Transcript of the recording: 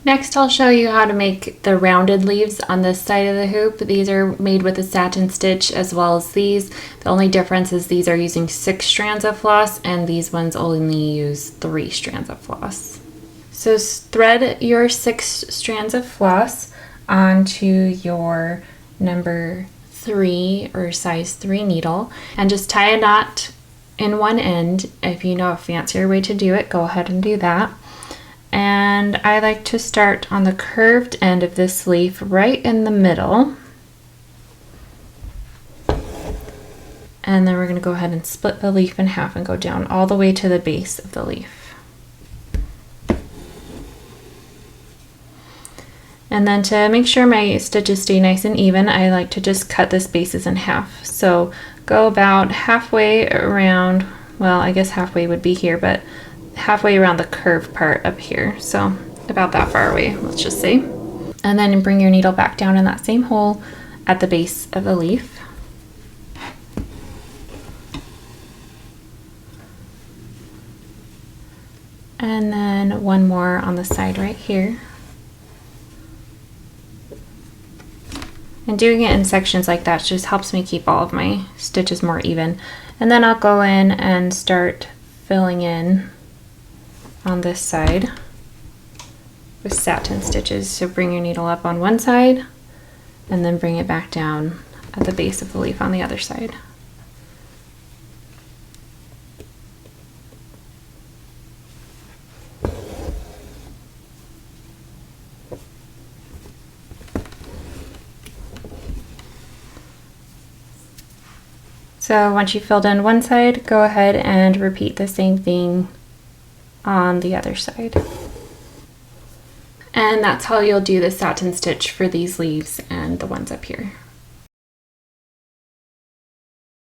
Next, I'll show you how to make the rounded leaves on this side of the hoop. These are made with a satin stitch as well as these. The only difference is these are using 6 strands of floss and these ones only use 3 strands of floss. So thread your 6 strands of floss onto your number 3 or size 3 needle and just tie a knot in one end. If you know a fancier way to do it, go ahead and do that. And I like to start on the curved end of this leaf right in the middle. And then we're going to go ahead and split the leaf in half and go down all the way to the base of the leaf. And then to make sure my stitches stay nice and even, I like to just cut the spaces in half. So go about halfway around, well, I guess halfway would be here, but halfway around the curved part up here, so about that far away, let's just say. And then bring your needle back down in that same hole at the base of the leaf. And then one more on the side right here. And doing it in sections like that just helps me keep all of my stitches more even. And then I'll go in and start filling in on this side with satin stitches. So bring your needle up on one side and then bring it back down at the base of the leaf on the other side. So once you've filled in one side, go ahead and repeat the same thing on the other side. And that's how you'll do the satin stitch for these leaves and the ones up here.